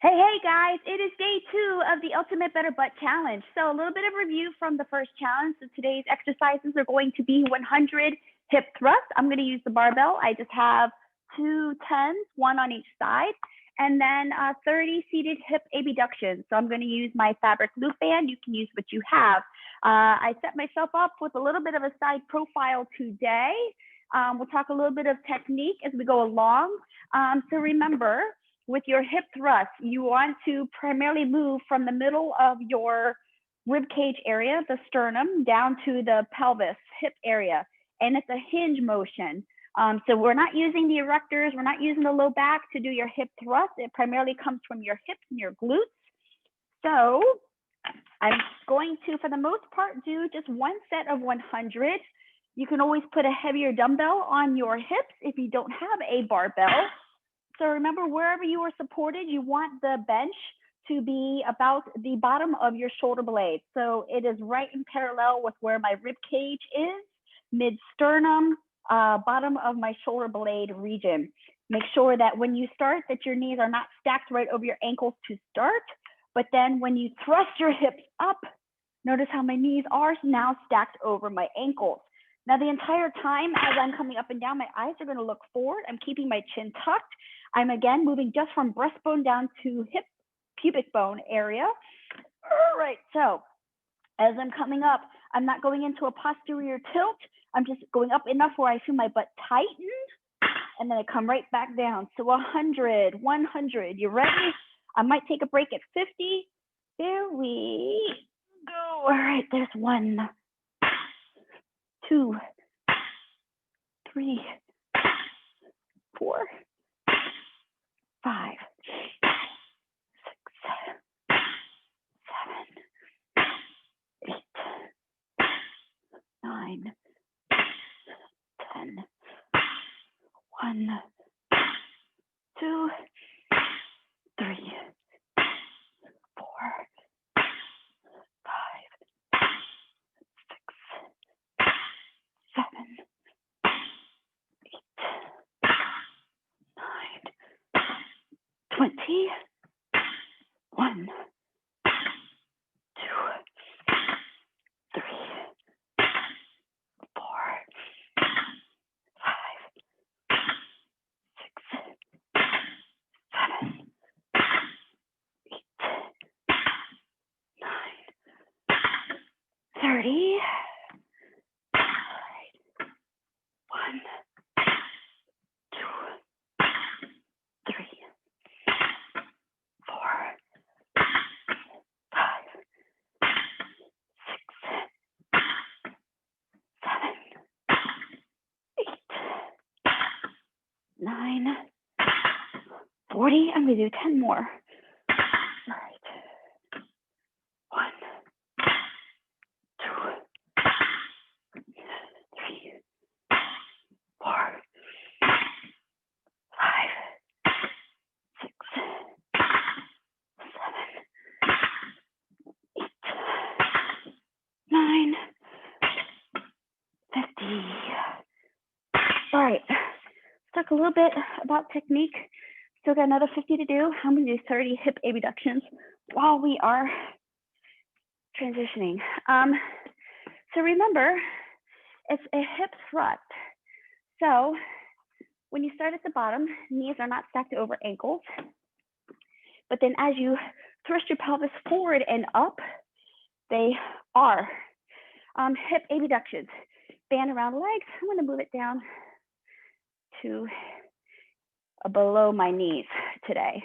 Hey guys, it is day 2 of the Ultimate Better Butt Challenge. So a little bit of review from the first challenge. So today's exercises are going to be 100 hip thrusts. I'm going to use the barbell. I just have 2 10s, one on each side, and then 30 seated hip abductions. So I'm going to use my fabric loop band. You can use what you have. I set myself up with a little bit of a side profile today. We'll talk a little bit of technique as we go along. So remember, with your hip thrust, you want to primarily move from the middle of your rib cage area, the sternum, down to the pelvis, hip area. And it's a hinge motion. So we're not using the erectors, we're not using the low back to do your hip thrust. It primarily comes from your hips and your glutes. So I'm going to, for the most part, do just one set of 100. You can always put a heavier dumbbell on your hips if you don't have a barbell. So remember, wherever you are supported, you want the bench to be about the bottom of your shoulder blade. So it is right in parallel with where my rib cage is, mid-sternum, bottom of my shoulder blade region. Make sure that when you start, that your knees are not stacked right over your ankles to start, but then when you thrust your hips up, notice how my knees are now stacked over my ankles. Now, the entire time as I'm coming up and down, my eyes are going to look forward. I'm keeping my chin tucked. I'm again moving just from breastbone down to hip pubic bone area. All right, so as I'm coming up, I'm not going into a posterior tilt. I'm just going up enough where I feel my butt tighten, and then I come right back down. So 100, 100. You ready? I might take a break at 50. There we go. All right, there's 1, 2, 3, 4, 5, 6, 7, 8, 9, 10. 1, 2, 3, 4, 5, 6, 7, 8, 9, 20. 1, 2, 3, 4, 5, 6, 7, 8, 9, 30. All right. 1, 2, 3, 4, 5, 6, 7, 8, 9, 40. I'm going to do 10 more. All right. 1, 2, 3, 4, 5, 6, 7, 8, 9, 50. All right, let's talk a little bit about technique. Still got another 50 to do. I'm going to do 30 hip abductions while we are transitioning. So remember, it's a hip thrust. So when you start at the bottom, knees are not stacked over ankles. But then as you thrust your pelvis forward and up, they are. Hip abductions, band around the legs. I'm going to move it down to below my knees today.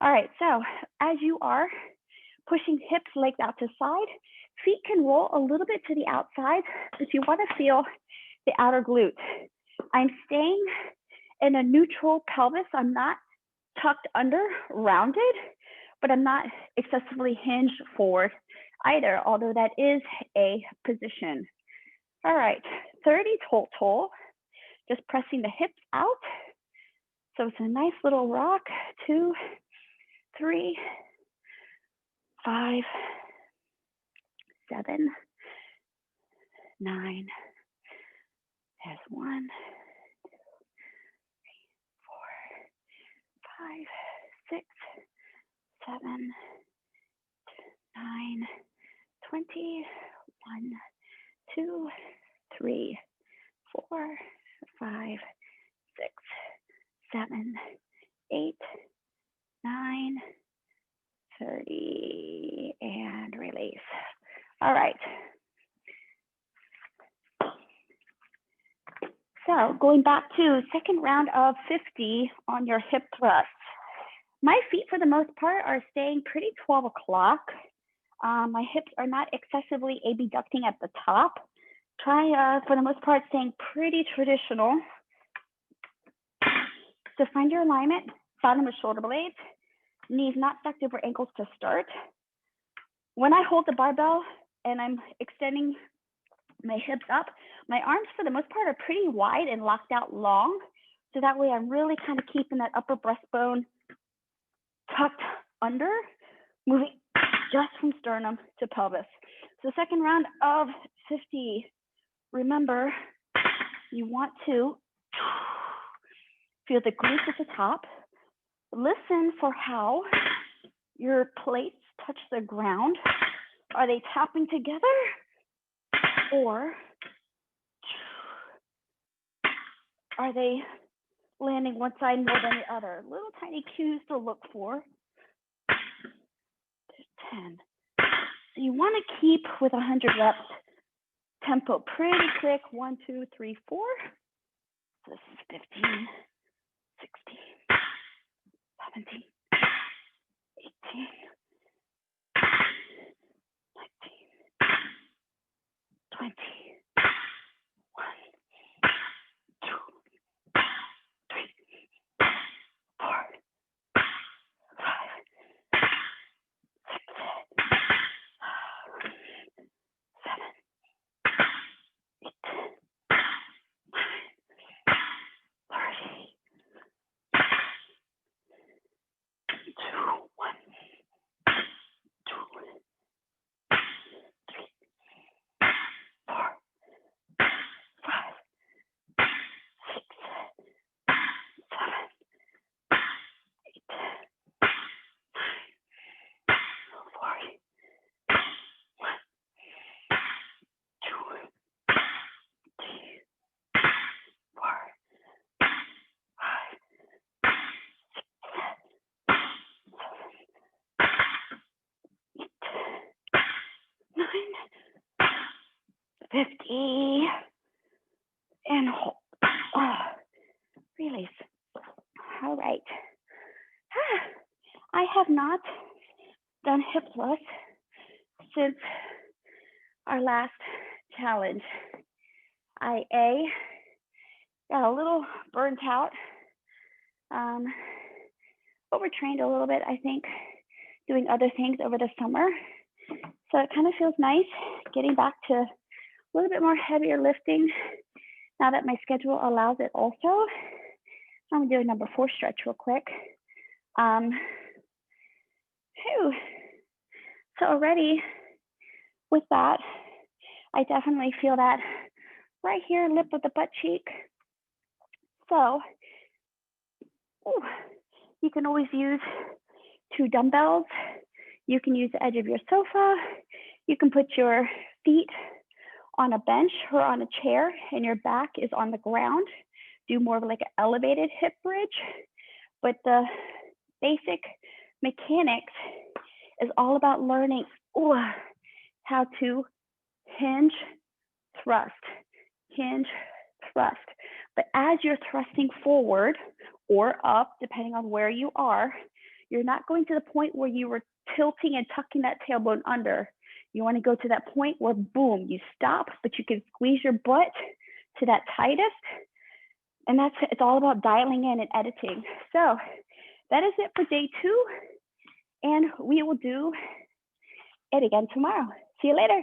All right, so as you are pushing hips, legs out to side, feet can roll a little bit to the outside if you want to feel the outer glute. I'm staying in a neutral pelvis. I'm not tucked under, rounded, but I'm not excessively hinged forward either, although that is a position. All right, 30 total, just pressing the hips out. So it's a nice little rock. 2, 3, 5, 7, 9. There's 1, 2, 3, 4, 5, 6, 7, 9, 20, 1, 2, 3, 4, 5, 6, 7, 8, 9, 30, and release. All right. So going back to second round of 50 on your hip thrust. My feet, for the most part, are staying pretty 12 o'clock. My hips are not excessively abducting at the top. Try, for the most part, staying pretty traditional. So find your alignment, bottom of shoulder blades, knees not stacked over ankles to start. When I hold the barbell and I'm extending my hips up, my arms, for the most part, are pretty wide and locked out long. So that way I'm really kind of keeping that upper breastbone tucked under, moving just from sternum to pelvis. So second round of 50. Remember, you want to feel the glutes at the top. Listen for how your plates touch the ground. Are they tapping together? Or are they landing one side more than the other? Little tiny cues to look for. 10. So you want to keep with 100 reps tempo pretty quick. 1, 2, 3, 4. So this is 15, 16, 17, 18, 19, 20, 1, 2, 3, 4, 5, 6, 7, 8, 9, 30, 2, 1, 2, 3, 4, 5, 6, 7, 8, 9, 40, 1, 2, 3, 4, 5, 50, and hold. Release. All right. I have not done hip thrust since our last challenge. I got a little burnt out, overtrained a little bit, I think, doing other things over the summer. So it kind of feels nice getting back to a little bit more heavier lifting now that my schedule allows it also. I'm gonna do a number 4 stretch real quick. So already with that, I definitely feel that right here, lip of the butt cheek. So you can always use 2 dumbbells. You can use the edge of your sofa. You can put your feet on a bench or on a chair and your back is on the ground. Do more of like an elevated hip bridge. But the basic mechanics is all about learning how to hinge, thrust, hinge, thrust. But as you're thrusting forward or up, depending on where you are, you're not going to the point where you were tilting and tucking that tailbone under. You want to go to that point where, boom, you stop, but you can squeeze your butt to that tightest. And it's all about dialing in and editing. So that is it for day 2. And we will do it again tomorrow. See you later.